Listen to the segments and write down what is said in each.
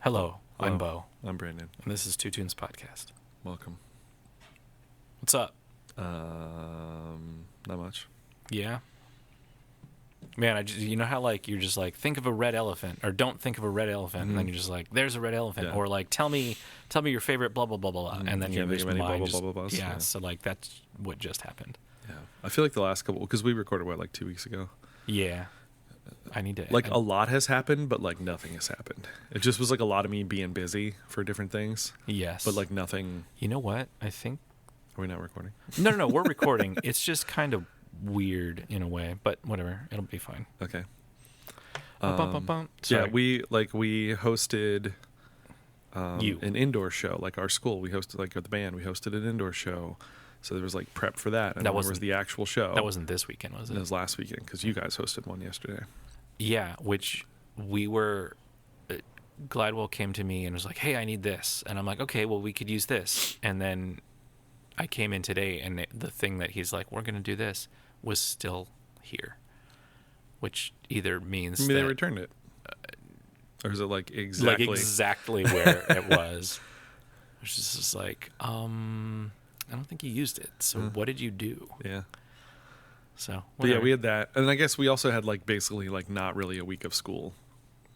Hello, I'm Hello. Bo, I'm Brandon. and this is Two Tunes Podcast. Welcome. What's up? Not much. Yeah? Man, you know how, like, you're just like, think of a red elephant, or don't think of a red elephant, and then you're just like, there's a red elephant, Yeah. or like, tell me your favorite blah, blah, blah, blah, blah, and then You your can't think of any mind blah, just, blah, blah, blah, yeah, yeah. so, like, that's what just happened. Yeah. I feel like the last couple, because we recorded, like 2 weeks ago? Yeah. I need to... Like, a lot has happened, but, like, nothing has happened. It just was, like, a lot of me being busy for different things. Yes. But, like, nothing... You know what? I think... Are we not recording? No, we're recording. It's just kind of weird in a way, but whatever. It'll be fine. Okay. Sorry. Yeah, we hosted You. an indoor show. Like, our school, we hosted, like, the band, we hosted an indoor show. So there was, like, prep for that. And That then there wasn't- was the actual show. That wasn't this weekend, was It it? was last weekend, because you guys hosted one yesterday. Yeah, which we were... Glidewell came to me and was like, hey, I need this. And I'm like, okay, well, we could use this. And then I came in today, and the thing that he's like, we're going to do this, was still here. Which either means Maybe that... they returned it. Or is it, like, exactly... Like, exactly where it was. Which is just like, I don't think you used it. So what did you do? Yeah. So, But yeah, whatever. we had that. And I guess we also had, like, basically, like, not really a week of school.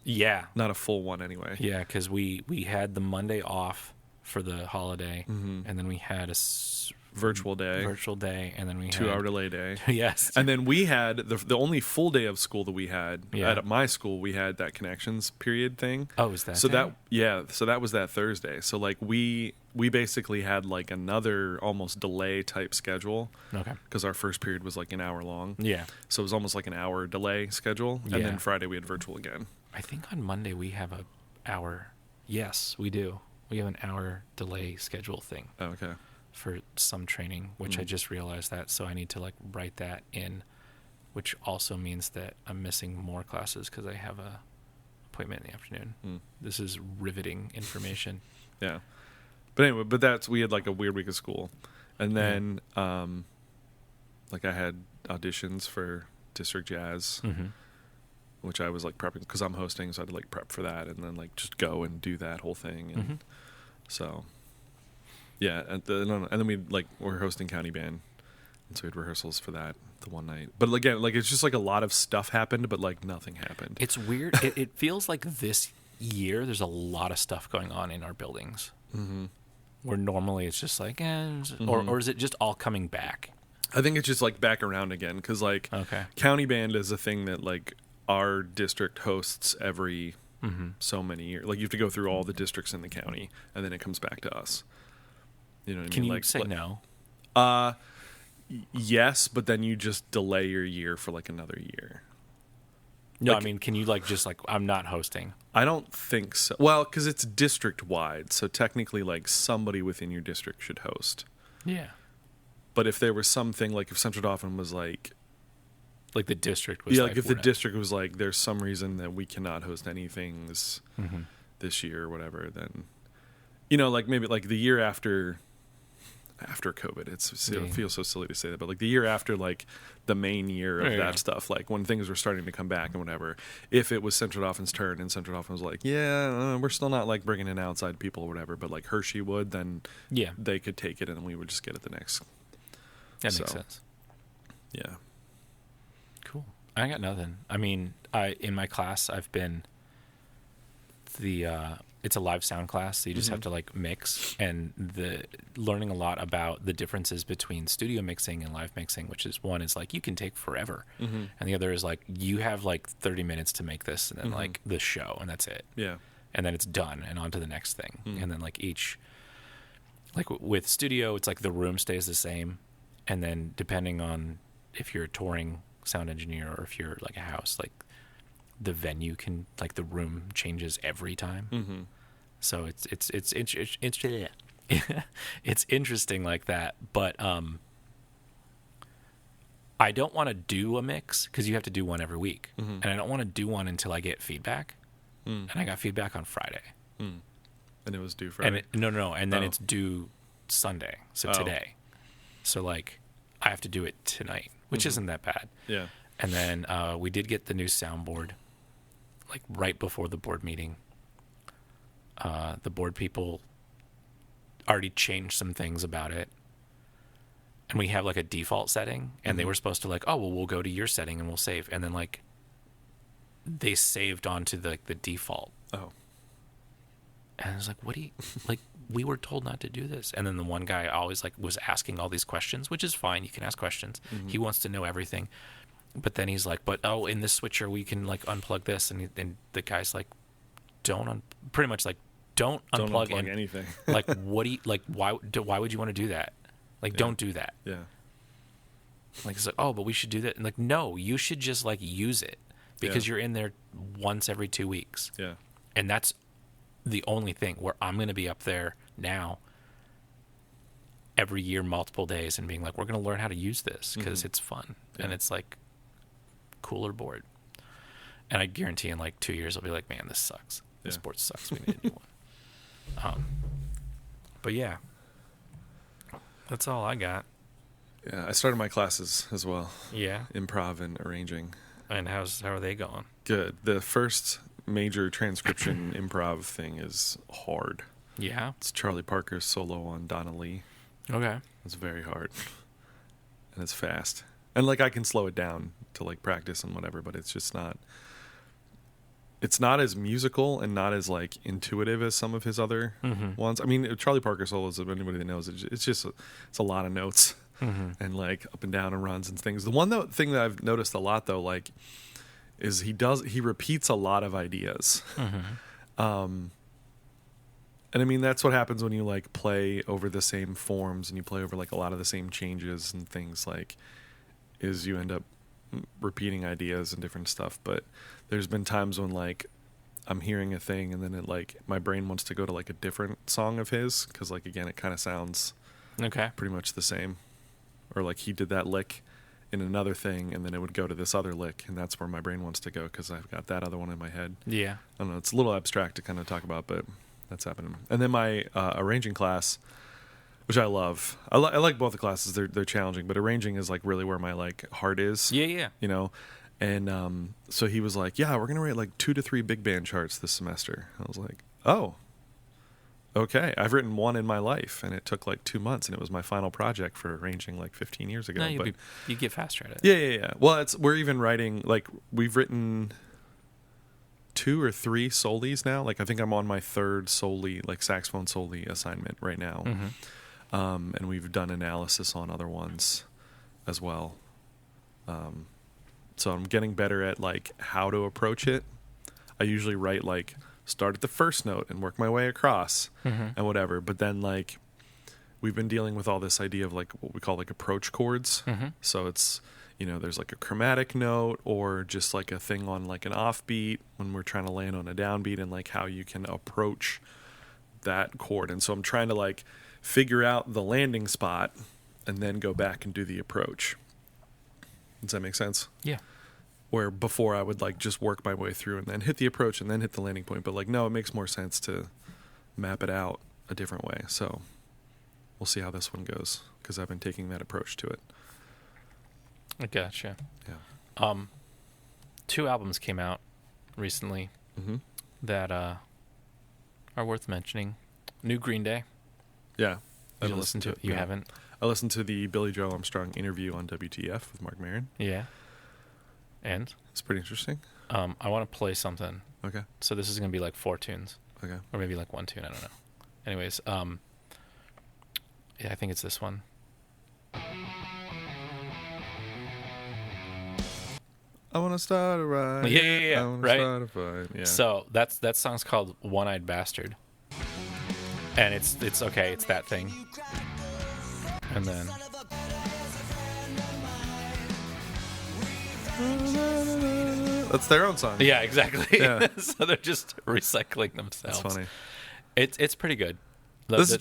Yeah. Not a full one, anyway. Yeah, because we had the Monday off for the holiday, and then we had a Virtual day. virtual day, and then we 2 had... hour delay day. Yes. And then we had the only full day of school that we had Yeah. at my school. We had that connections period thing. Oh, is that so day? so that was that Thursday. So like we basically had like another almost delay type schedule Okay. because our first period was like an hour long. Yeah. So it was almost like an hour delay schedule. And Yeah. then Friday we had virtual again. I think on Monday we have a hour. Yes, we do. We have an hour delay schedule thing Oh, okay. for some training, which I just realized that, so I need to like write that in, which also means that I'm missing more classes because I have a appointment in the afternoon. This is riveting information. Yeah. But anyway, we had like a weird week of school. And then like I had auditions for District Jazz, which I was like prepping because I'm hosting, so I had to like prep for that and then like just go and do that whole thing. And so yeah, and then we're hosting county band, and so we had rehearsals for that the one night. But again, like it's just like a lot of stuff happened, but like nothing happened. It's weird. It feels like this year there's a lot of stuff going on in our buildings. Where normally it's just like, or is it just all coming back? I think it's just like back around again because like Okay. county band is a thing that like our district hosts every so many years. Like you have to go through all the districts in the county, and then it comes back to us. You know what I Can mean? you like, say no? Yes, but then you just delay your year for like another year. No, like- I mean, can you like just like, I'm not hosting? I don't think so. Well, because it's district wide, so technically like somebody within your district should host. Yeah. But if there was something like if Central Dauphin was like, Like the district was like if the we're not- district was like, there's some reason that we cannot host anything this year or whatever, then, you know, like maybe like the year after COVID, it feels so silly to say that, but like the year after like the main year of that stuff, like when things were starting to come back and whatever, if it was Central Dauphin's turn and Central Dauphin was like, we're still not like bringing in outside people or whatever, but like Hershey would, then Yeah. they could take it and we would just get it the next. That makes So. sense. Yeah. Cool. I got nothing. I mean, in my class, I've been it's a live sound class, so you just have to like mix, and learning a lot about the differences between studio mixing and live mixing, which is one is like you can take forever, and the other is like you have like 30 minutes to make this, and then like the show, and that's it. Yeah. And then it's done, and on to the next thing. And then like with studio, it's like the room stays the same, and then depending on if you're a touring sound engineer or if you're like a house, like the venue can, like the room changes every time. So it's it's interesting like that. But I don't want to do a mix because you have to do one every week, and I don't want to do one until I get feedback. And I got feedback on Friday. And it was due Friday. No, and then it's due Sunday, so today. So like I have to do it tonight, which isn't that bad. Yeah. And then we did get the new soundboard like right before the board meeting. the board people already changed some things about it. And we have like a default setting, and they were supposed to like, oh, well, we'll go to your setting and we'll save. And then like they saved onto the default. Oh. And I was like, what do you, like, we were told not to do this. And then the one guy always like was asking all these questions, which is fine. You can ask questions. Mm-hmm. He wants to know everything. But then he's like, but oh, in this switcher, we can like unplug this. And the guy's like, pretty much like, don't unplug anything. Like, what do you, like, why would you want to do that? Like, don't do that. Yeah. Like, it's like, oh, but we should do that. And like, no, you should just like use it because you're in there once every 2 weeks. Yeah. And that's the only thing where I'm going to be up there now every year, multiple days, and being like, we're going to learn how to use this because it's fun. Yeah. And it's like cooler board. And I guarantee in like 2 years, I'll be like, man, this sucks. This board sucks. We need a new one. But yeah. That's all I got. Yeah, I started my classes as well. Yeah. Improv and arranging. And how are they going? Good. The first major transcription improv thing is hard. Yeah. It's Charlie Parker's solo on Donna Lee. Okay. It's very hard. And it's fast. And like I can slow it down to like practice and whatever, but it's just not as musical and not as like intuitive as some of his other ones. I mean, Charlie Parker solos, if anybody that knows it, it's just it's a lot of notes and like up and down and runs and things. The one thing that I've noticed a lot though, like, is he repeats a lot of ideas. And I mean, that's what happens when you like play over the same forms and you play over like a lot of the same changes and things, like, is you end up repeating ideas and different stuff. But there's been times when like I'm hearing a thing and then it like my brain wants to go to like a different song of his because like again it kind of sounds pretty much the same, or like he did that lick in another thing and then it would go to this other lick and that's where my brain wants to go because I've got that other one in my head. Yeah, I don't know, it's a little abstract to kind of talk about, but that's happening. And then my arranging class, which I love. I like both the classes. They're challenging, but arranging is like really where my like heart is. Yeah. You know, and so he was like, "Yeah, we're gonna write like 2 to 3 big band charts this semester." I was like, "Oh, okay." I've written one in my life, and it took like 2 months, and it was my final project for arranging like 15 years ago. No, you get faster at it. Yeah. Well, we're even writing like we've written 2 or 3 solis now. Like I think I'm on my 3rd soli, like saxophone soli assignment right now. And we've done analysis on other ones as well. So I'm getting better at like how to approach it. I usually write like start at the first note and work my way across and whatever. But then like we've been dealing with all this idea of like what we call like approach chords. So it's, you know, there's like a chromatic note or just like a thing on like an offbeat when we're trying to land on a downbeat, and like how you can approach that chord. And so I'm trying to like figure out the landing spot and then go back and do the approach. Does that make sense? Yeah. Where before I would like just work my way through and then hit the approach and then hit the landing point. But like, no, it makes more sense to map it out a different way. So we'll see how this one goes because I've been taking that approach to it. I gotcha. Yeah. 2 albums came out recently that are worth mentioning. New Green Day. Yeah. Did you listen to it? You haven't? I listened to the Billy Joe Armstrong interview on WTF with Mark Maron. Yeah. And? It's pretty interesting. I want to play something. Okay. So this is going to be like 4 tunes. Okay. Or maybe like 1 tune. I don't know. Anyways, yeah, I think it's this one. I want to start a ride. Yeah. I want right? to start a fight. Yeah. So that song's called One-Eyed Bastard. And it's okay, it's that thing. And then that's their own song. yeah, exactly. Yeah. So they're just recycling themselves. That's funny. It's pretty good. This is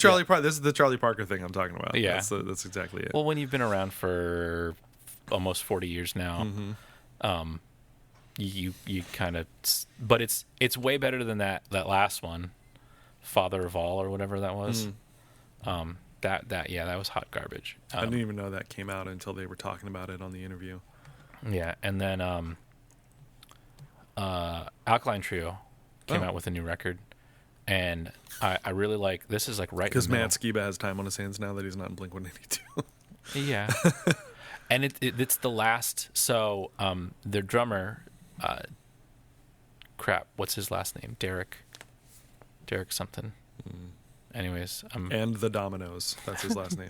the Charlie Parker thing I'm talking about. Yeah. That's exactly it. Well, when you've been around for almost 40 years now, you kind of, but it's way better than that last one, Father of All or whatever that was. That was hot garbage. I didn't even know that came out until they were talking about it on the interview. Yeah, and then Alkaline Trio came out with a new record, and I really like. This is like right Because in the Matt middle. Skiba has time on his hands now that he's not in Blink-182. Yeah, and it's the last. So their drummer, crap, what's his last name? Derek something. Anyways, And the Dominoes. That's his last name.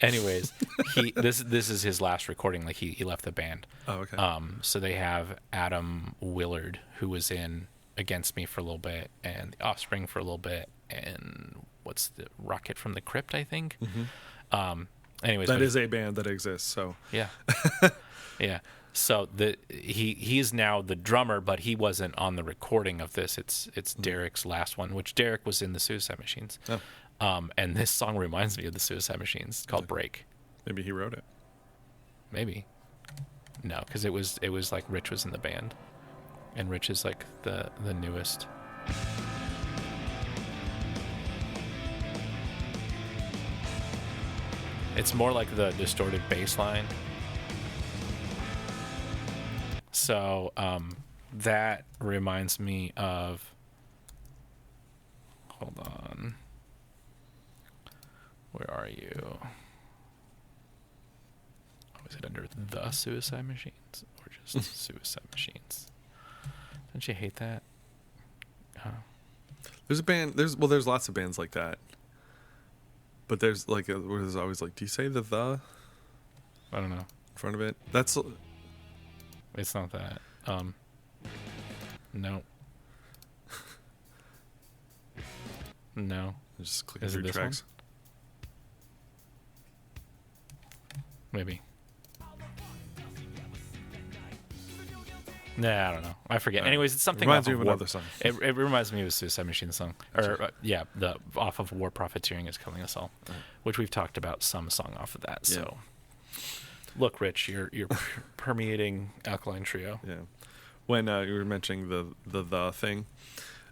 anyways, this is his last recording. Like he left the band. Oh, okay. So they have Adam Willard, who was in Against Me for a little bit, and The Offspring for a little bit, and what's the Rocket from the Crypt, I think. Anyways, that is a band that exists, so. yeah, yeah. So he's now the drummer, but he wasn't on the recording of this. It's Derek's last one, which Derek was in the Suicide Machines. Oh. And this song reminds me of the Suicide Machines. It's called Break. Maybe he wrote it. Maybe. No, because it was like Rich was in the band, and Rich is like the newest. It's more like the distorted bass line. So that reminds me of. Hold on. Where are you? Is it under the Suicide Machines or just Suicide Machines? Don't you hate that? There's a band. There's lots of bands like that. But there's like where there's always like, do you say the I don't know. in front of it? That's It's not that. No. No. just clicking Is it through this tracks. Maybe. Nah, I don't know. I forget. Anyways, it's something Reminds off me of War- another song. It reminds me of a Suicide Machine song, or yeah, the off of War Profiteering is Killing Us All, which we've talked about some song off of that. So, look, Rich, you're permeating Alkaline Trio. Yeah. When you were mentioning the thing,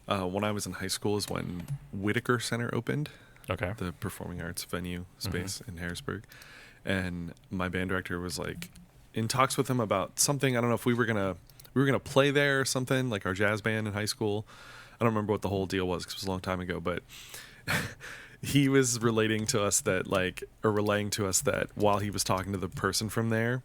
when I was in high school is when Whitaker Center opened, Okay. the performing arts venue space in Harrisburg, and my band director was like in talks with him about something. I don't know if we were gonna play there or something, like our jazz band in high school. I don't remember what the whole deal was because it was a long time ago, but he was relaying to us that while he was talking to the person from there,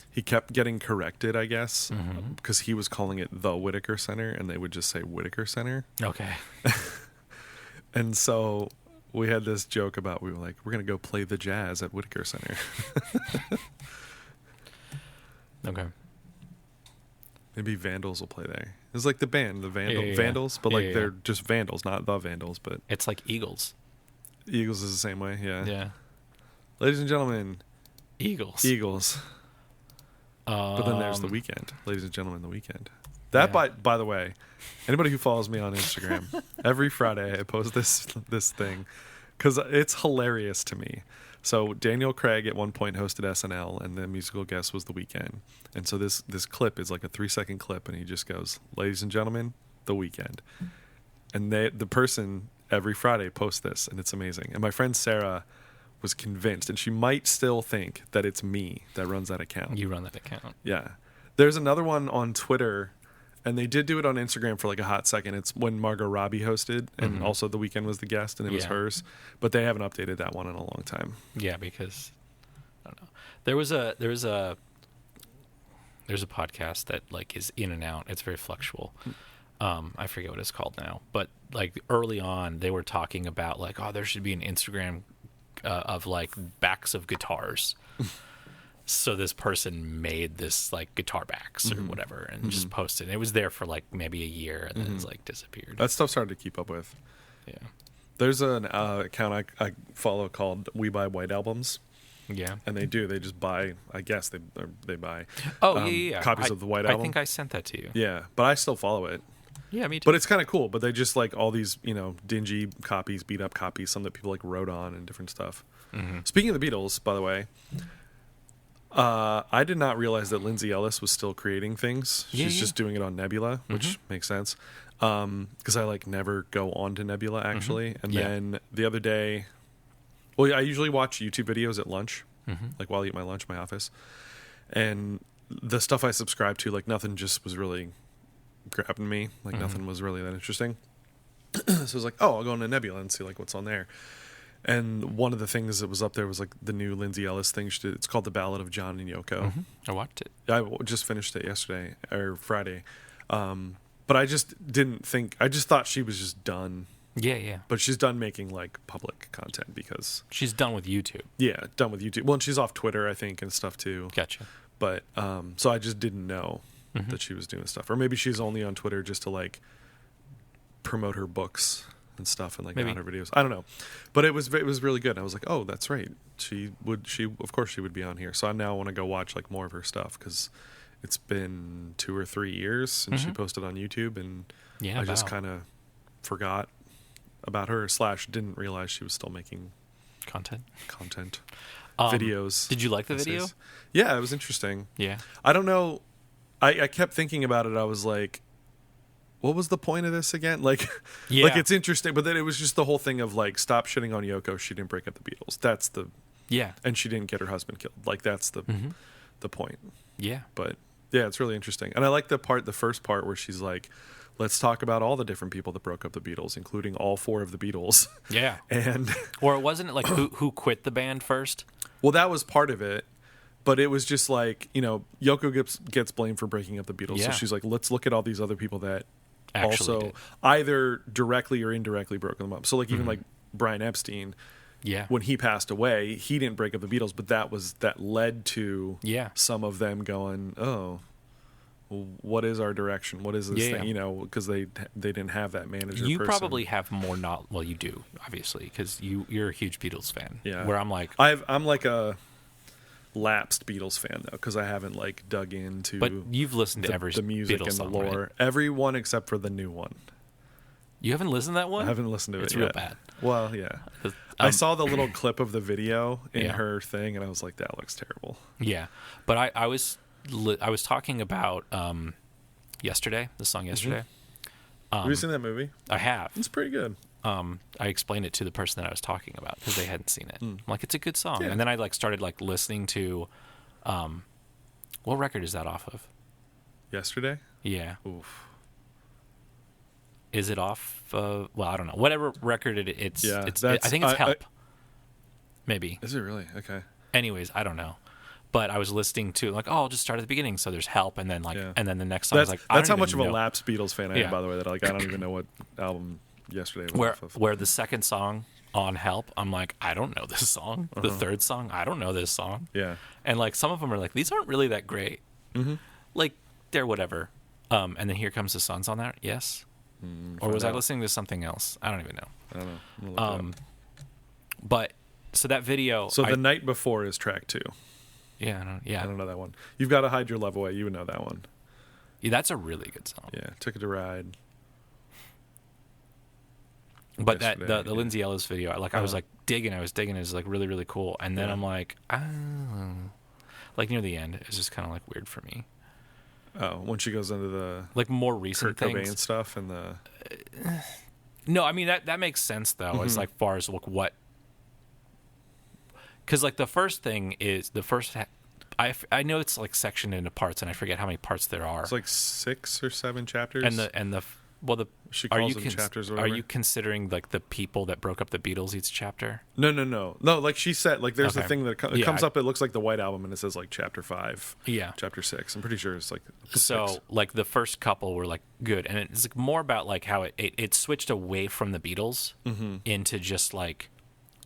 he kept getting corrected, I guess, because he was calling it the Whitaker Center and they would just say Whitaker Center. Okay. And so we had this joke about, we were like, we're going to go play the jazz at Whitaker Center. Okay. Maybe Vandals will play there. It's like the band, Yeah. Vandals, but like Yeah. they're just Vandals, not the Vandals, but It's like Eagles. Eagles is the same way, yeah. Yeah. Ladies and gentlemen, Eagles. Eagles. But then there's the Weekend. Ladies and gentlemen, the Weekend. That, Yeah. by the way, anybody who follows me on Instagram, every Friday I post this thing because it's hilarious to me. So Daniel Craig at one point hosted SNL, and the musical guest was The Weeknd. And so this clip is like a 3-second clip, and he just goes, "Ladies and gentlemen, The Weeknd." And the person every Friday posts this, and it's amazing. And my friend Sarah was convinced, and she might still think that it's me that runs that account. You run that account. Yeah. There's another one on Twitter, and they did do it on Instagram for like a hot second. It's when Margot Robbie hosted, and also The Weeknd was the guest, and it was Yeah. hers. But they haven't updated that one in a long time. Yeah, because I don't know. There was a podcast that like is in and out. It's very fluctual. I forget what it's called now, but like early on, they were talking about like, oh, there should be an Instagram of like backs of guitars. So this person made this like guitar backs or whatever, and just posted. It was there for like maybe a year, and then it's like disappeared. That stuff's hard to keep up with. Yeah, There's an account I follow called We Buy White Albums, yeah. and they just buy. I guess they buy. Oh yeah. Copies of the White Album. I think I sent that to you. Yeah, but I still follow it. Yeah, me too. But it's kind of cool. But they just like all these, dingy copies, beat up copies, some that people like wrote on and different stuff. Speaking of the Beatles, by the way, I did not realize that Lindsay Ellis was still creating things. She's just doing it on Nebula, which makes sense. Because I like never go on to Nebula actually. And then the other day, I usually watch YouTube videos at lunch, like while I eat my lunch in my office. And the stuff I subscribe to, like nothing just was really grabbing me. Like nothing was really that interesting. So I was like, oh, I'll go into Nebula and see like what's on there. And one of the things that was up there was like the new Lindsay Ellis thing she did. It's called The Ballad of John and Yoko. Mm-hmm. I watched it. I just finished it yesterday or Friday. But I just didn't think, I just thought she was just done. Yeah. But she's done making like public content because she's done with YouTube. Yeah, done with YouTube. Well, and she's off Twitter, I think, and stuff too. Gotcha. But so I just didn't know that she was doing stuff, or maybe she's only on Twitter just to like promote her books and stuff and like not her videos. I don't know, but it was really good. I was like, oh, that's right. She of course she would be on here. So I now want to go watch like more of her stuff because it's been 2 or 3 years since she posted on YouTube, and I just kind of forgot about her / didn't realize she was still making content. Videos. Did you like the video? Yeah, it was interesting. Yeah. I don't know. I kept thinking about it. I was like, what was the point of this again? Like, like it's interesting, but then it was just the whole thing of like, stop shitting on Yoko. She didn't break up the Beatles. That's the and she didn't get her husband killed. Like that's the point. Yeah. But yeah, it's really interesting, and I like the first part where she's like, let's talk about all the different people that broke up the Beatles, including all 4 of the Beatles. Yeah. And or wasn't it like who quit the band first? Well, that was part of it, but it was just like, Yoko gets blamed for breaking up the Beatles. Yeah. So she's like, let's look at all these other people that actually also either directly or indirectly broke them up. So like even like Brian Epstein, when he passed away, he didn't break up the Beatles, but that led to some of them going, oh, what is our direction? What is this thing? Because they didn't have that manager. You probably have more knowledge. Well, you do, obviously, because you're a huge Beatles fan. Yeah. Where I'm like, I'm like a lapsed Beatles fan though, because I haven't like dug into. But you've listened to every the music Beatles and the song, lore, right? Every one except for the new one. You haven't listened to that one? I haven't listened to it. It's yet. real bad. Well, yeah. I saw the little clip of the video in her thing, and I was like, that looks terrible. Yeah, but I was talking about. Yesterday, the song Yesterday. Have you seen that movie? I have. It's pretty good. I explained it to the person that I was talking about because they hadn't seen it. I'm like, it's a good song. And then I like started like listening to, what record is that off of? Yesterday? Yeah. Oof. Is it off? Well, I don't know. Whatever record it's. Yeah, I think it's Help. Maybe. Is it really? Okay. Anyways, I don't know. But I was listening to like, I'll just start at the beginning. So there's Help, and then and then the next song is like, that's how much of a lapsed Beatles fan I am, by the way. That like I don't even know what album Yesterday was off of. Where the second song on Help, I'm like, I don't know this song. The third song, I don't know this song. Yeah, and like some of them are like, these aren't really that great. Like they're whatever. And then Here Comes the Sun's on that. Yes, or was I listening to something else? I don't even know. I don't know. I'm gonna look it up. But so that video. So The Night Before is track 2. Yeah, I don't know that one. You've Got to Hide Your Love Away. You would know that one. Yeah, that's a really good song. Yeah, Ticket to Ride. But the Lindsay Ellis video, like I was like digging. It was like really, really cool. And then I'm like, like near the end, it's just kind of like weird for me. Oh, when she goes into the like more recent Kurt things. Cobain stuff and the. No, I mean that makes sense though, as like far as like what. Because like the first thing is I know it's like sectioned into parts, and I forget how many parts there are. It's like 6 or 7 chapters. She calls them chapters. Or whatever. Are you considering like the people that broke up the Beatles each chapter? No. Like she said, like there's the thing that comes up. It looks like the White Album, and it says like chapter 5. Yeah, chapter 6. I'm pretty sure it's like. So 6. like the first couple were like good, and it's like more about like how it switched away from the Beatles into just like.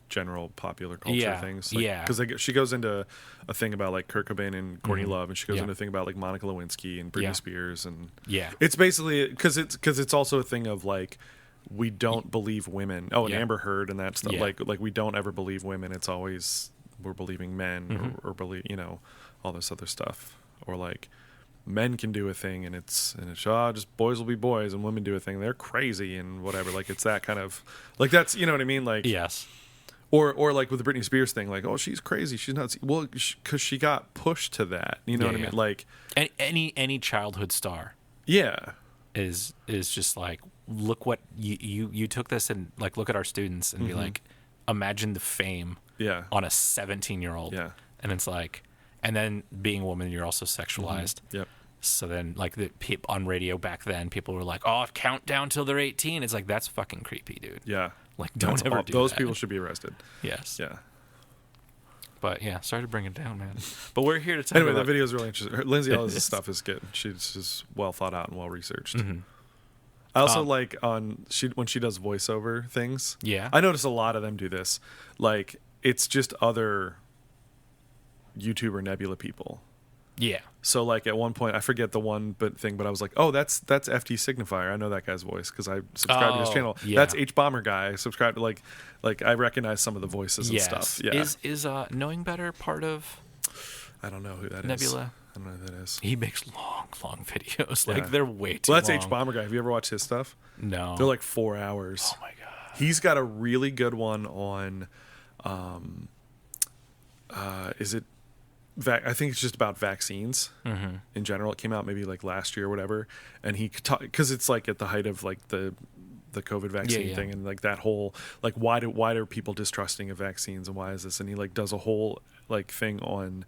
General popular culture things, because she goes into a thing about like Kurt Cobain and Courtney Love, and she goes into a thing about like Monica Lewinsky and Britney Spears, and it's basically because it's also a thing of like we don't believe women. Oh, and Amber Heard and that stuff. Like we don't ever believe women. It's always we're believing men or believe all this other stuff, or like men can do a thing and it's just boys will be boys and women do a thing, they're crazy and whatever. Like it's that kind of like that's what I mean. Like yes. Or like with the Britney Spears thing, like, oh, she's crazy, she's nuts. Well, because she got pushed to that, what I mean? Like any childhood star, is just like, look what you took this and like look at our students and be like, imagine the fame, on a 17-year-old, and it's like, and then being a woman, you're also sexualized, So then, like on radio back then, people were like, "Oh, count down till they're 18." It's like that's fucking creepy, dude. Yeah. Like, don't ever do those that. people should be arrested. Yes. Yeah. But yeah, sorry to bring it down, man. But we're here to talk Anyway, about... the video is really interesting. Lindsay Ellis' stuff is good. She's just well thought out and well researched. Mhm. I also like when she does voiceover things. Yeah. I notice a lot of them do this. Like, it's just other YouTuber Nebula people. Yeah. So like at one point, I forget the one but I was like, oh, that's FT Signifier. I know that guy's voice because I subscribe to his channel. Yeah. That's H Bomber guy. I subscribe to like I recognize some of the voices and stuff. Yeah. Is Knowing Better part of I don't know who that is. Nebula? I don't know who that is. He makes long videos. Like Yeah. they're way too Well, that's long. H Bomber guy. Have you ever watched his stuff? No. They're like 4 hours. Oh my god. He's got a really good one on, is it? I think it's just about vaccines in general. It came out maybe like last year or whatever, and he because it's like at the height of like the COVID vaccine thing and like that whole like why are people distrusting of vaccines and why is this? And he like does a whole like thing on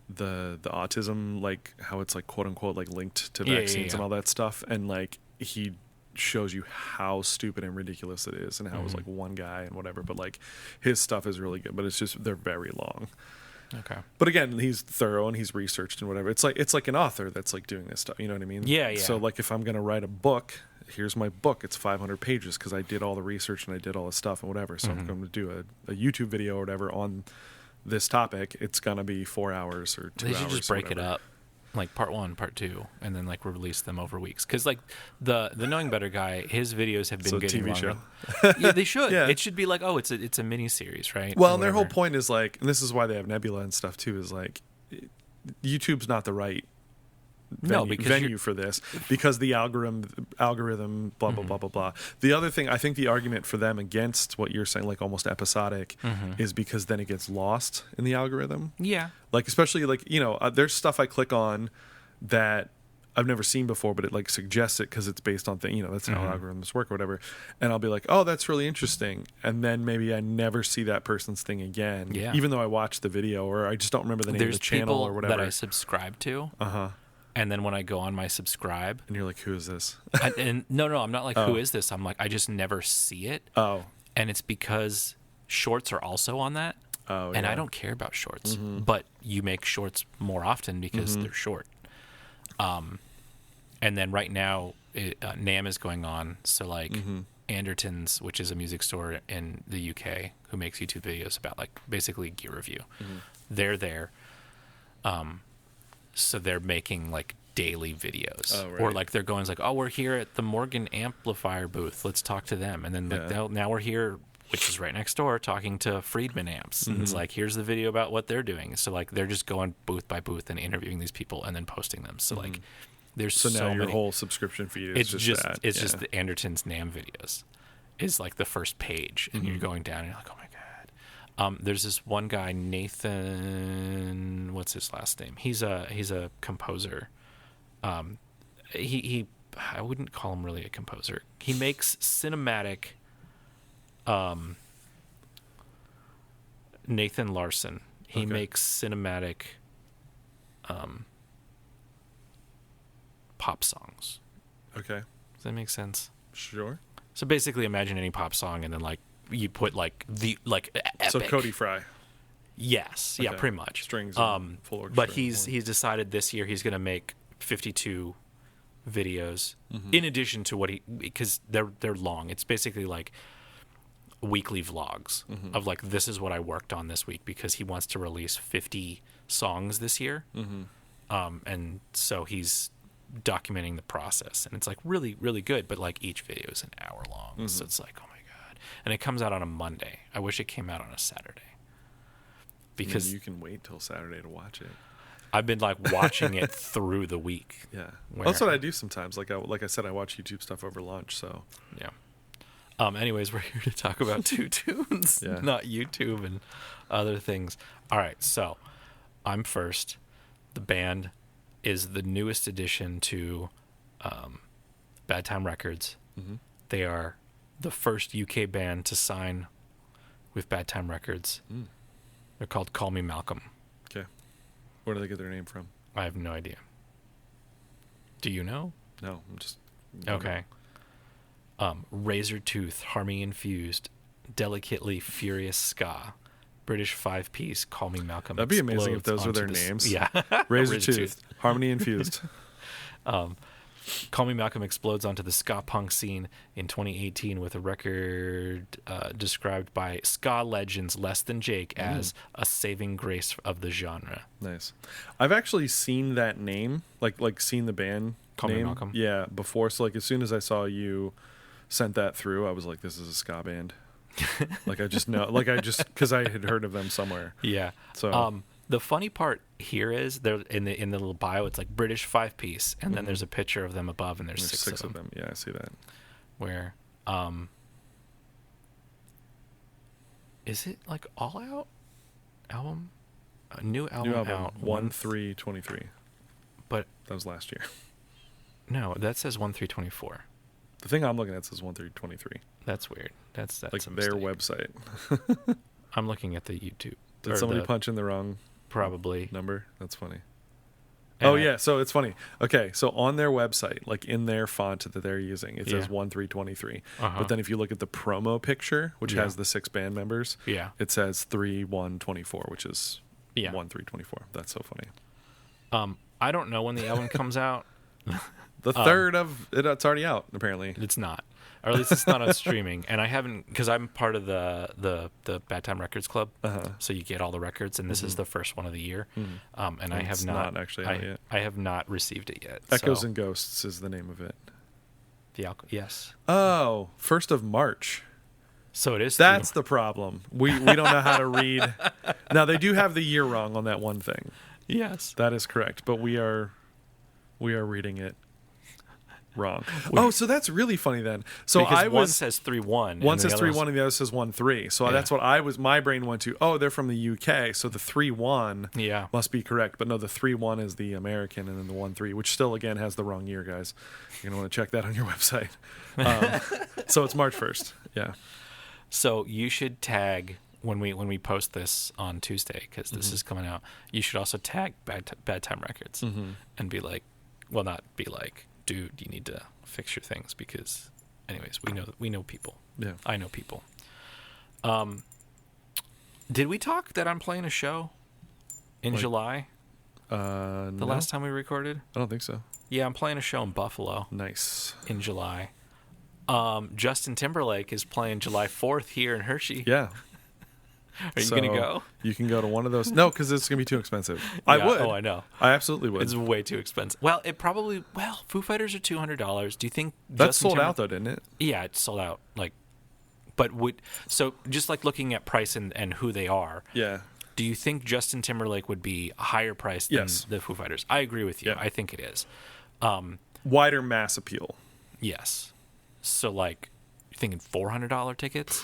the autism, like how it's like quote unquote like linked to vaccines and all that stuff, and like he shows you how stupid and ridiculous it is and how it was like one guy and whatever, but like his stuff is really good, but it's just they're very long. Okay. But again, he's thorough and he's researched and whatever. It's like an author that's like doing this stuff. You know what I mean? Yeah, yeah. So like if I'm going to write a book, here's my book. It's 500 pages because I did all the research and I did all the stuff and whatever. So I'm going to do a YouTube video or whatever on this topic. It's going to be 4 hours or 2 hours. They should just break it up. Like part 1, part 2, and then like release them over weeks. Because like the Knowing Better guy, his videos have been getting TV longer. show. Yeah, they should. Yeah. It should be like, oh, it's a mini series, right? Well, and their whole point is like, and this is why they have Nebula and stuff too, is like YouTube's not the right venue for this because the algorithm blah blah blah blah blah. The other thing, I think the argument for them against what you're saying, like almost episodic, is because then it gets lost in the algorithm. Yeah. Like especially like there's stuff I click on that I've never seen before, but it like suggests it because it's based on that's how algorithms work or whatever. And I'll be like, oh, that's really interesting. And then maybe I never see that person's thing again, even though I watched the video or I just don't remember the name of the channel or whatever. That I subscribe to. And then when I go on my subscribe, and you're like, who is this? No, I'm not like, who is this? I'm like, I just never see it. Oh, and it's because shorts are also on that. Oh, and I don't care about shorts, but you make shorts more often because they're short. And then right now, NAMM is going on. So like Anderton's, which is a music store in the UK who makes YouTube videos about like basically gear review. They're there. So they're making like daily videos, or like they're going like, oh, we're here at the Morgan amplifier booth. Let's talk to them. And then like now we're here, which is right next door, talking to Friedman amps. And it's like, here's the video about what they're doing. So like they're just going booth by booth and interviewing these people and then posting them. So like there's so now your many. whole subscription feed is just that. It's just the Anderton's NAMM videos is like the first page, and you're going down and you're like, oh my god. There's this one guy, Nathan. What's his last name? He's a composer. He I wouldn't call him really a composer. He makes cinematic. Nathan Larson. He makes cinematic. Pop songs. Okay. Does that make sense? Sure. So basically, imagine any pop song, and then like you put like the epic. So Cody Fry. Yes. Yeah. Pretty much. Strings. Full orchestra. But he's decided this year he's going to make 52 videos in addition to because they're long. It's basically like weekly vlogs of like, this is what I worked on this week, because he wants to release 50 songs this year. And so he's documenting the process, and it's like really, really good, but like each video is an hour long. So it's like, oh my god. And it comes out on a Monday. I wish it came out on a Saturday, because you can wait till Saturday to watch it. I've been like watching it through the week. Yeah. That's what I do sometimes. Like I said, I watch YouTube stuff over lunch. So yeah. Anyways, we're here to talk about two tunes, not YouTube and other things. All right, so I'm first. The band is the newest addition to Bad Time Records. They are the first UK band to sign with Bad Time Records. They're called Call Me Malcolm. Okay. Where do they get their name from? I have no idea. Do you know? No, I'm just... Okay. Razor Tooth, Harmony Infused, Delicately Furious Ska, British 5-piece, Call Me Malcolm. That'd be amazing if those were their names. Yeah. Razor Tooth, Harmony Infused. Call Me Malcolm explodes onto the ska punk scene in 2018 with a record described by ska legends Less Than Jake as a saving grace of the genre. Nice. I've actually seen that name, like seen the band Call name. Me Malcolm. Yeah, before. So like as soon as I saw you sent that through, I was like, this is a ska band. Like I just know, because I had heard of them somewhere. Yeah. So the funny part here is there in the little bio, it's like British 5-piece, and then there's a picture of them above, and there's six of them. Yeah, I see that. Where, is it like All Out album? A new album out 1/3/23. But that was last year. No, that says 1/3/24. The thing I'm looking at says 1/3/23. That's weird. That's like their website. I'm looking at the YouTube. Did somebody punch in the wrong probably number? That's funny. And yeah, so it's funny. Okay, so on their website, like in their font that they're using, it says 1/3/23. But then if you look at the promo picture, which has the 6 band members, it says 3/1/24, which is 1/3/24. That's so funny. I don't know when the album comes out. The third of it, it's already out. Apparently, it's not, or at least it's not on streaming. And I haven't, because I'm part of the Bad Time Records Club, so you get all the records, and this is the first one of the year. And I have not actually out yet. I have not received it yet. Echoes and Ghosts is the name of it. Yes. Oh, 1st of March. So it is. That's the problem. We don't know how to read. Now they do have the year wrong on that one thing. Yes, that is correct. But we are reading it wrong. So that's really funny then. So because one says 3/1. One says 3/1 and the other says 1/3. So that's what my brain went to. Oh, they're from the UK, so the 3/1 must be correct. But no, the 3/1 is the American, and then the 1/3, which still again has the wrong year, guys. You're gonna want to check that on your website. So it's March 1st. Yeah. So you should tag when we post this on Tuesday, because this is coming out. You should also tag Bad Time Records and be like, well, not be like, dude, you need to fix your things, because anyways, we know people. Yeah. I know people. Did we talk that I'm playing a show in July? The last time we recorded? I don't think so. Yeah, I'm playing a show in Buffalo. Nice. In July. Justin Timberlake is playing July 4th here in Hershey. Yeah. Are you going to go? You can go to one of those. No, because it's going to be too expensive. I would. Oh, I know. I absolutely would. It's way too expensive. Well, Foo Fighters are $200. Do you think that's sold out though, didn't it? Yeah, it's sold out. So just like looking at price and who they are. Yeah. Do you think Justin Timberlake would be a higher price than the Foo Fighters? I agree with you. Yeah. I think it is. Wider mass appeal. Yes. So you're thinking $400 tickets?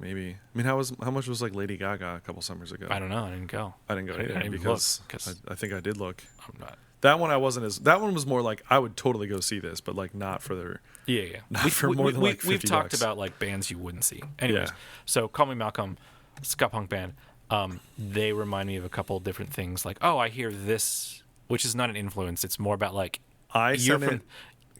Maybe. I mean, how much was Lady Gaga a couple summers ago? I don't know. I didn't go. I didn't go either because I think I did look. I'm not. That one I wasn't as. That one was more like I would totally go see this, but not for their. Yeah. Not for more than $50. We've talked about bands you wouldn't see. Anyways, so Call Me Malcolm, ska punk band. They remind me of a couple different things. I hear this, which is not an influence. It's more about you're from.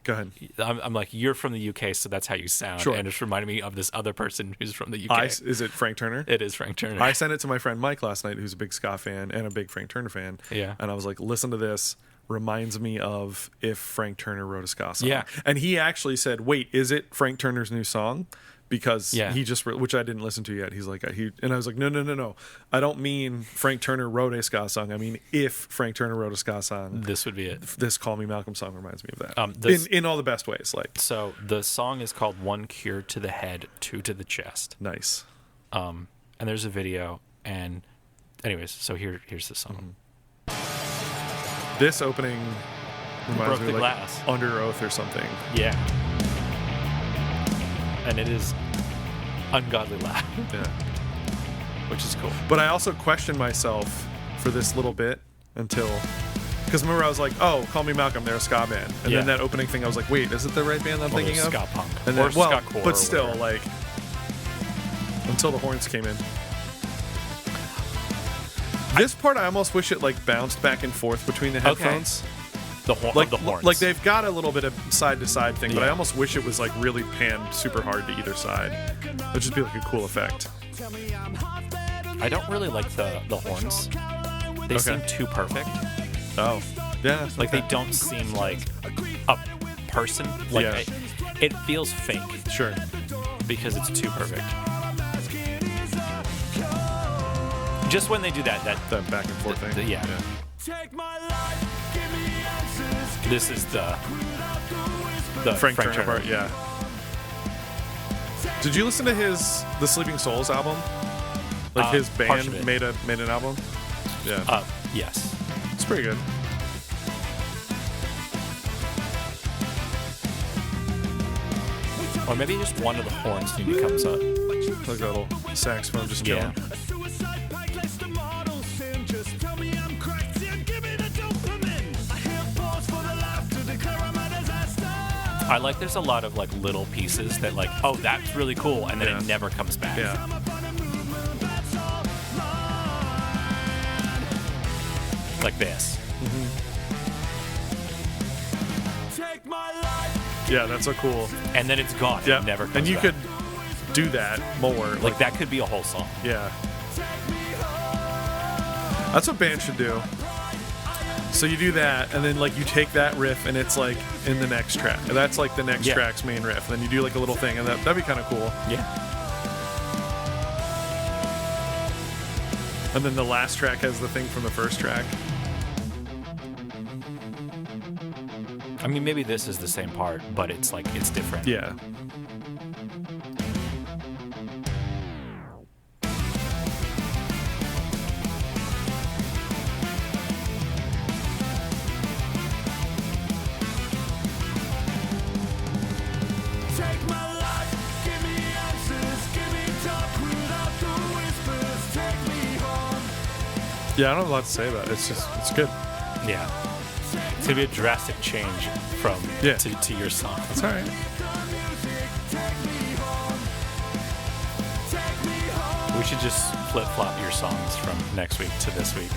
Go ahead. I'm you're from the UK, so that's how you sound. Sure. And it's reminding me of this other person who's from the UK. Is it Frank Turner? It is Frank Turner. I sent it to my friend Mike last night, who's a big ska fan and a big Frank Turner fan. Yeah. And I was like, listen to this. Reminds me of if Frank Turner wrote a ska song. Yeah. And he actually said, wait, is it Frank Turner's new song? Because he just, which I didn't listen to yet. He's like, and I was like, no. I don't mean Frank Turner wrote a ska song. I mean, if Frank Turner wrote a ska song, this would be it. This Call Me Malcolm song reminds me of that. In all the best ways. So the song is called One Cure to the Head, Two to the Chest. Nice. And there's a video. And anyways, so here's the song. This opening reminds me of glass. Under Oath or something. Yeah. And it is ungodly loud. Yeah. Which is cool. But I also questioned myself for this little bit because remember I was like, oh, Call Me Malcolm, they're a ska band. And then that opening thing I was like, wait, is it the right band I'm thinking of? Ska punk. And then, ska core, but still, until the horns came in. This part, I almost wish it like bounced back and forth between the headphones. The Like the horns. like they've got a little bit of side to side thing, but Yeah. I almost wish it was like really panned super hard to either side. It'd just be like a cool effect. I don't really like the horns. They seem too perfect. Oh, yeah. Like they don't seem like a person. Like Yeah. it feels fake Sure. because it's too perfect. Just when they do that That back and forth thing. yeah. This is the Frank Turner Turner part, yeah. Did you listen to the Sleeping Souls album? Like his parts of band it. made an album? Yeah. Yes. It's pretty good. Or maybe just one of the horns when he comes up. Like a little saxophone just Yeah. chilling. I like there's a lot of like little pieces that like, oh, that's really cool, and then Yeah. it never comes back. Yeah. Like this. Yeah, that's so cool. And then it's gone. Yeah. It never comes And you back. could do that more. like that could be a whole song. Yeah. That's what bands should do. So you do that, and then like you take that riff, and it's like in the next track. And that's like the next Yeah. track's main riff. And then you do like a little thing, and that'd be kind of cool. Yeah. And then the last track has the thing from the first track. I mean, maybe this is the same part, but it's like it's different. Yeah. Yeah, I don't have a lot to say about it. It's good. Yeah. It's gonna be a drastic change from Yeah. to your song. That's all right. We should just flip flop your songs from next week to this week.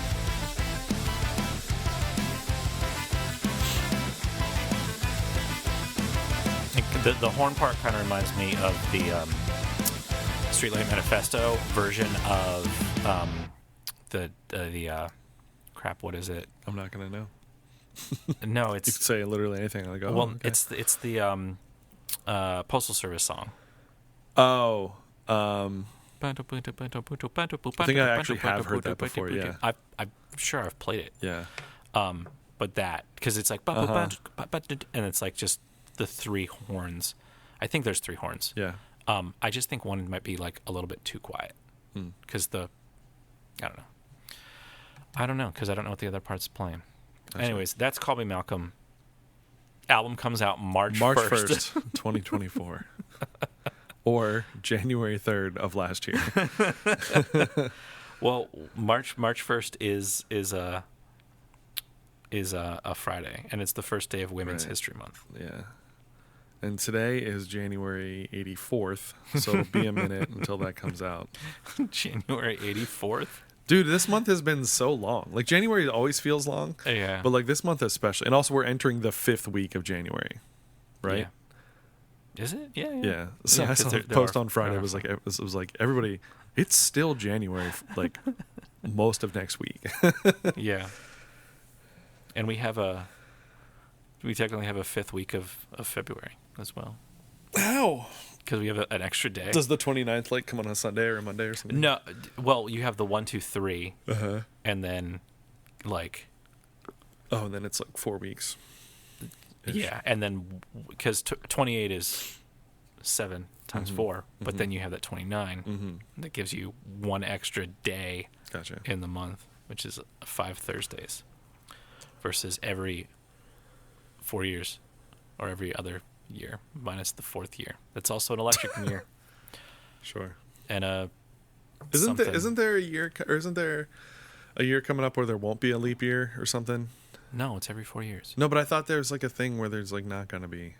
The horn part kind of reminds me of the Streetlight Manifesto version of the crap. What is it? I'm not gonna know. No, You it's could say literally anything. Like, oh, well, okay. it's the Postal Service song. Oh, I I think I actually have heard that before, yeah. I'm sure I've played it. yeah. But that, because it's like, and it's like just the three horns. I think there's three horns. Yeah. I just think one might be like a little bit too quiet. Because I don't know, because I don't know what the other part's playing. Gotcha. Anyways, that's Call Me Malcolm. Album comes out March 1st, 2024. Or January 3rd of last year. Well, March 1st is a Friday, and it's the first day of Women's Right. History Month. Yeah. And today is January 84th, so it'll be a minute until that comes out. January 84th. Dude, this month has been so long. Like, January always feels long. Yeah. But, like, this month especially. And also, we're entering the 5th week of January, right? Yeah. Is it? Yeah. Yeah. So Yeah, I 'cause saw a there post are- on Friday. there It are- was like, everybody, it's still January, like, most of next week. Yeah. And we technically have a 5th week of February as well. Ow! Because we have an extra day. Does the 29th, like, come on a Sunday or a Monday or something? No, well, you have the 1, 2, 3, Uh-huh. and then like Oh, and then it's like 4 weeks. yeah, and then because 28 is 7 times 4, but then you have that 29 that gives you one extra day Gotcha. in the month, which is 5 Thursdays versus every 4 years or every other year minus the 4th year. That's also an electric year Sure. and Isn't something. there a year, or isn't there a year coming up where there won't be a leap year or something? No, it's every 4 years. No, but I thought there's like a thing where there's like not gonna be,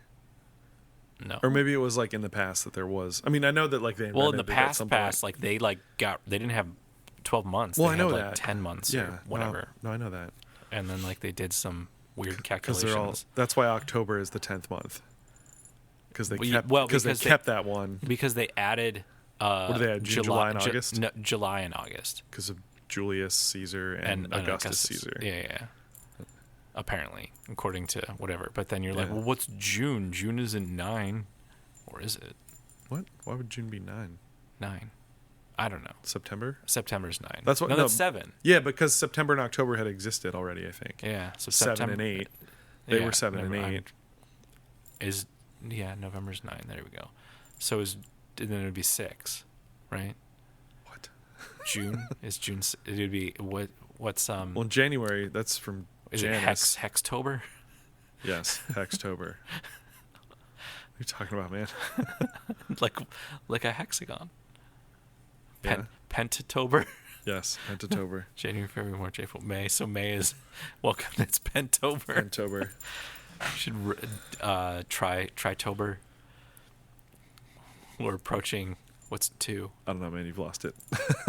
No. or maybe it was like in the past that there was. I mean, I know that like they Well, in the invented it at past, some point. like they didn't have 12 months. Well, They I know had, like, that. 10 months Yeah. or whatever. No, I know that. And then like they did some weird Because calculations. that's why October is the 10th month. Because they kept that one. Because they added What do they add? July and August? No, July and August. Because of Julius Caesar and Augustus Caesar. Yeah. Apparently, according to whatever. But then you're like, Yeah. well, what's June? June isn't 9. Or is it What? Why would June be 9? 9? I don't know. September? September's 9. That's what. No, that's 7. Yeah, because September and October had existed already, I think. Yeah, so 7 September, and 8. They were 7 and 8. November's 9. There we go. So then it would be 6, right? What? June is June. It would be what's Well, January. That's from is Janus. it Hextober? Yes, Hextober. What are you talking about, man? like a hexagon. Yeah. Pentatober. Yes, Pentatober. January, February, March, April, May. So May is welcome. It's Pentober. Pentober. Should try Tritober. We're approaching. What's 2? I don't know, man. You've lost it.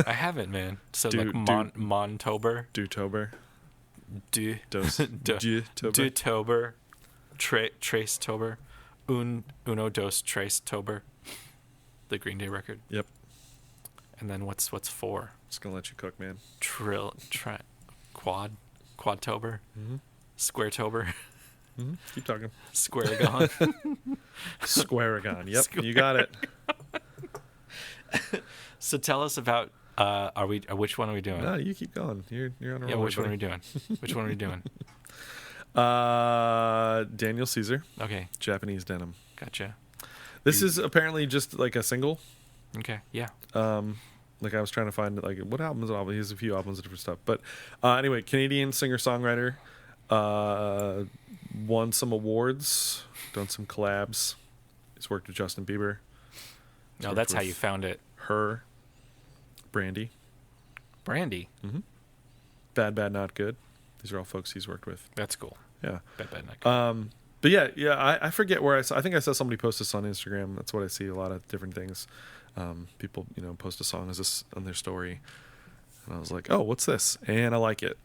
I haven't, man. So Montober. Dutober. Dutober. Tracetober. Uno dos tres tober. The Green Day record. Yep. And then what's 4? Just gonna let you cook, man. Quadtober. Mm-hmm. Squaretober. Mm-hmm. Keep talking. Squaragon. Squaragon. Yep, you got it. So tell us about which one are we doing? No, you keep going. You're on a roll. Which one are we doing? Which one are we doing? Daniel Caesar. Okay. Japanese Denim. Gotcha. This is apparently just like a single. Okay. Yeah. Like I was trying to find like what album is it? He has a few albums of different stuff. But anyway, Canadian singer-songwriter. Won some awards, done some collabs. He's worked with Justin Bieber. No, that's how you found it. Her. Brandy. Mm-hmm. Bad, Not Good. These are all folks he's worked with. That's cool. Yeah. Bad, Not Good. But yeah, I forget where I think I saw somebody post this on Instagram. That's what I see, a lot of different things. People, post a song on their story. And I was like, oh, what's this? And I like it.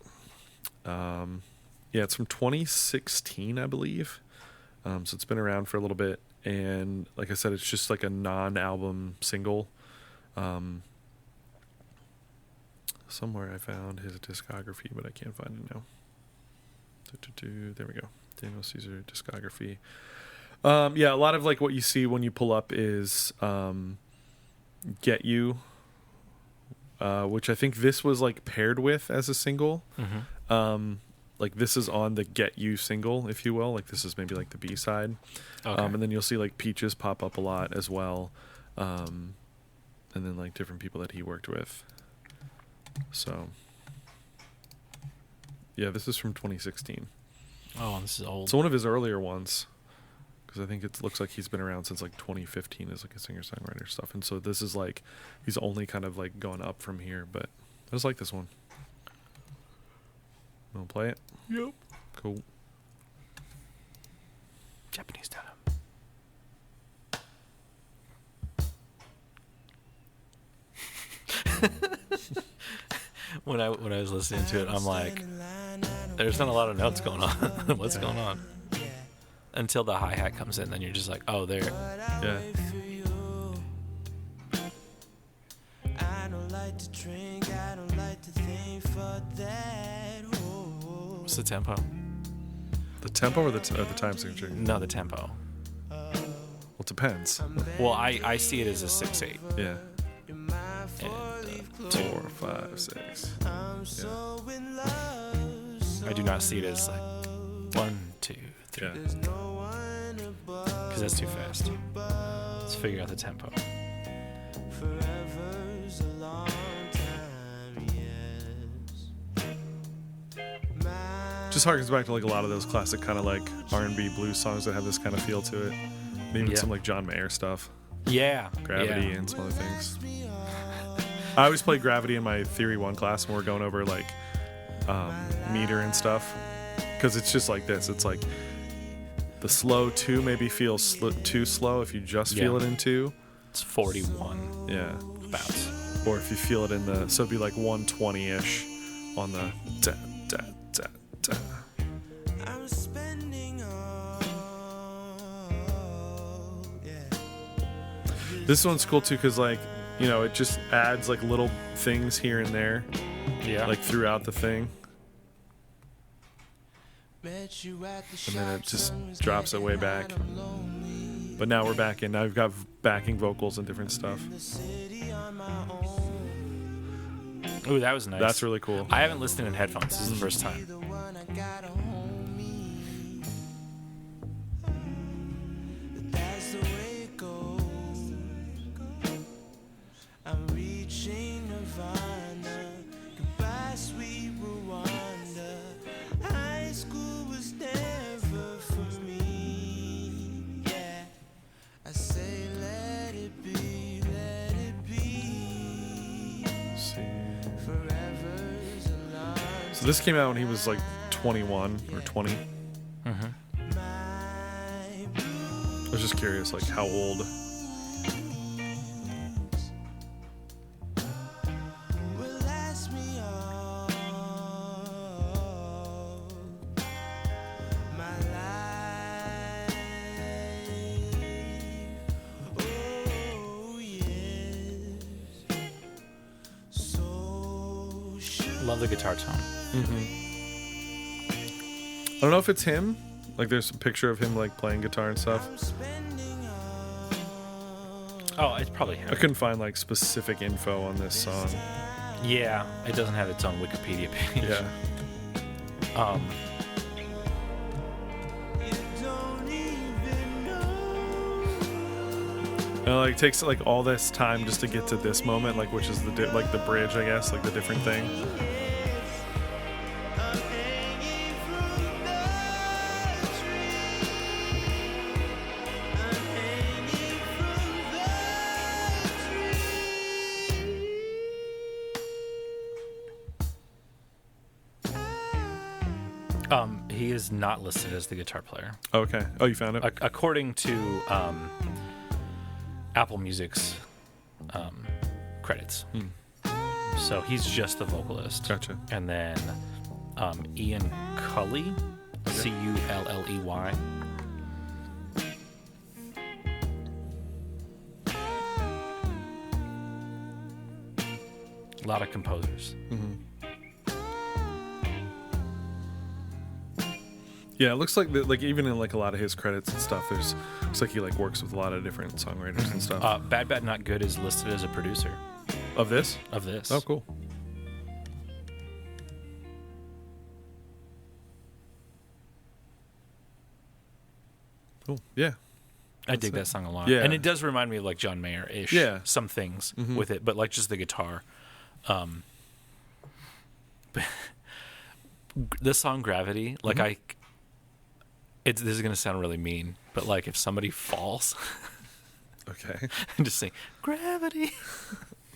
Yeah, it's from 2016, I believe. So it's been around for a little bit. And like I said, it's just like a non-album single. Somewhere I found his discography, but I can't find it now. There we go. Daniel Caesar discography. Yeah, a lot of like what you see when you pull up is Get You, which I think this was like paired with as a single. Mm-hmm. Like this is on the Get You single, if you will. Like this is maybe like the B-side. Okay. And then you'll see like Peaches pop up a lot as well. And then like different people that he worked with. So yeah, this is from 2016. Oh, this is old. It's one of his earlier ones. Because I think it looks like he's been around since like 2015 as like a singer-songwriter stuff. And so this is like, he's only kind of like going up from here. But I just like this one. Want to play it? Yep. Cool. Japanese Denim. When I was listening to it, I'm like, there's not a lot of notes going on. What's going on? Until the hi-hat comes in, then you're just like, oh, there. Yeah. What's the tempo? The tempo or the time signature? No, the tempo. Well, it depends. Well, I see it as a 6/8. Yeah. And, 4, 5, 6. Yeah. I do not see it as like 1, 2, 3. Yeah. Because that's too fast. Let's figure out the tempo. Just harkens back to like a lot of those classic kind of like R&B blues songs that have this kind of feel to it. Maybe some like John Mayer stuff. Yeah. Gravity and some other things. I always play Gravity in my Theory 1 class when we're going over like meter and stuff. Because it's just like this. It's like the slow 2 maybe feels too slow if you just feel it in 2. It's 41. Yeah. About. or if you feel it in the, so it'd be like 120-ish on the da, da, da, da. I'm spending all, yeah. This one's cool too because, like, you know, it just adds like little things here and there, Yeah. like throughout the thing, Met you at the and then it shops, just sun was drops it way getting back. hot, I'm lonely. But now we're back in. Now we've got backing vocals and different stuff. In the city on my own. Ooh, that was nice. That's really cool. I haven't listened in headphones. This is the first Be time. the one I got a homie. But that's the way it goes. I'm reaching Nirvana. Goodbye, sweet Rwanda. High school was never for me. Yeah, I say let it be, let it be. See. Forever's a long So this came out when he was like 21 or 20. my I was just curious, like how old. will last me all my life. Oh yes, so should Love the guitar tone. I don't know if it's him. Like there's a picture of him like playing guitar and stuff. I'm spending Oh, it's probably I him. couldn't find like specific info on this song. Yeah, it doesn't have its own Wikipedia page. Yeah. you don't even know. And it like takes like all this time just to get to this moment, like which is the like the bridge, I guess, like the different thing. I'm hanging from the tree. I'm hanging from the tree. He is not listed as the guitar player. Okay. Oh, you found it? According to Apple Music's credits. So he's just the vocalist. Gotcha. And then Ian Culley, Culley. A lot of composers. Yeah, it looks like like even in like a lot of his credits and stuff, there's looks like he like works with a lot of different songwriters and stuff. Bad Bad Not Good is listed as a producer Of this? of this. Oh, cool. Cool. Yeah. I dig that song a lot. Yeah. And it does remind me of like John Mayer-ish. Yeah. Some things with it, but like just the guitar. But the song Gravity, like this is going to sound really mean, but like if somebody falls Okay. and just sing, Gravity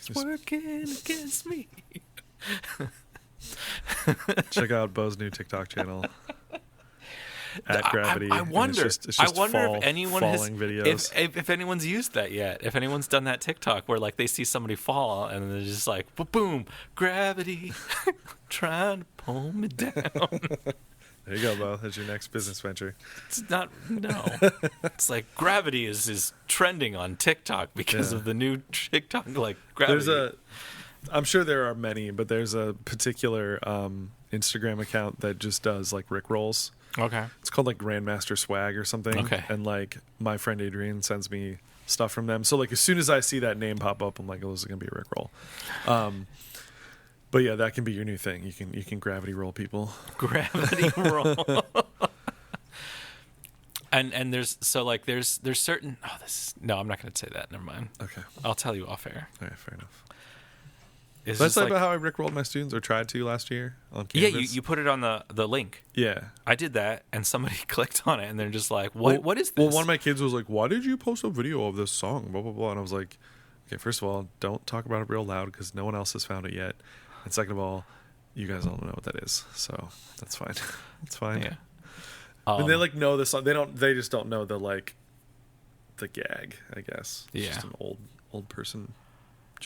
is working against me. Check out Bo's new TikTok channel. At Gravity. I and wonder. It's just I wonder if anyone has, falling videos. if anyone's used that yet. If anyone's done that TikTok where like they see somebody fall and they're just like, boom, gravity, trying to pull me down. There you go, Bo. That's your next business venture. It's not. No. It's like gravity is trending on TikTok because Yeah. of the new TikTok like gravity. I'm sure there are many, but there's a particular Instagram account that just does like Rick rolls. Okay. It's called like Grandmaster Swag or something. Okay. And like my friend Adrian sends me stuff from them. So like as soon as I see that name pop up, I'm like, oh, this is gonna be a Rick roll. But yeah, that can be your new thing. You can gravity roll people. Gravity roll. And there's certain. Oh, no, I'm not going to say that. Never mind. Okay. I'll tell you off air. All right, fair enough. It's That's just like about how I Rick rolled my students or tried to last year on yeah, Canvas. you put it on the link. Yeah. I did that, and somebody clicked on it, and they're just like, "What is this?" Well, one of my kids was like, "Why did you post a video of this song?" Blah blah blah, and I was like, "Okay, first of all, don't talk about it real loud because no one else has found it yet, and second of all, you guys don't know what that is, so that's fine. It's fine." Yeah. And they like know the song. They just don't know the gag. I guess. It's Yeah. just an old person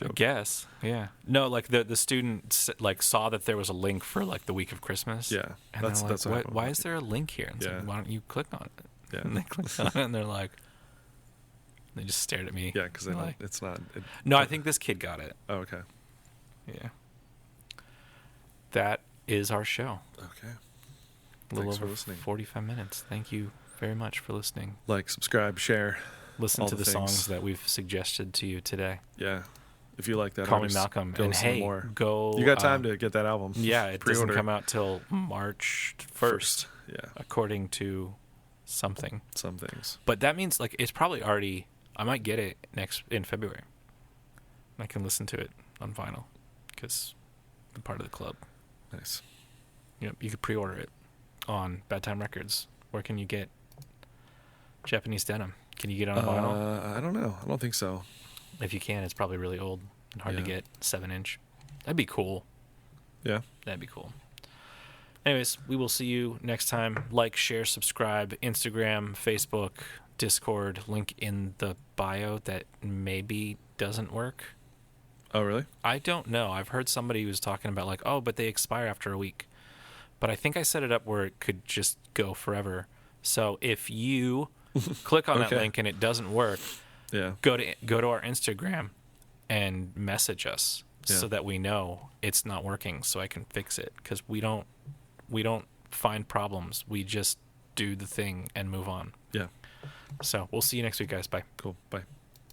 joke. guess, yeah. No, like the student like saw that there was a link for like the week of Christmas. Yeah, and that's they're like, what what, happened. why is there a link here? And it's Yeah. like, why don't you click on it? Yeah. And they clicked on it, and they're like, they just stared at me. Yeah, because Like- it's not. No, I think this kid got it. Oh, okay. Yeah. That is our show. Okay. A little Thanks for over listening. 45 minutes. Thank you very much for listening. Like, subscribe, share. Listen All to the the songs things. that we've suggested to you today. Yeah. If you like that, Call Me artist, Malcolm. go And listen to hey, more. go. You got time to get that album. Yeah, it doesn't Pre-order. come out till March 1st, Yeah. according to something. Some things. But that means like it's probably already. I might get it in February. I can listen to it on vinyl because I'm part of the club. Nice. Yep, you could pre-order it on Bad Time Records. Where can you get Japanese Denim? Can you get it on vinyl? I don't know. I don't think so. If you can, it's probably really old and hard to Yeah. get. 7-inch. That'd be cool. Yeah. That'd be cool. Anyways, we will see you next time. Like, share, subscribe, Instagram, Facebook, Discord, link in the bio that maybe doesn't work. Oh, really? I don't know. I've heard somebody who was talking about like, oh, but they expire after a week. But I think I set it up where it could just go forever. So if you click on that Okay. link and it doesn't work, Yeah. go to our Instagram and message us Yeah. so that we know it's not working, so I can fix it. Because we don't find problems. We just do the thing and move on. Yeah. So we'll see you next week, guys. Bye. Cool. Bye.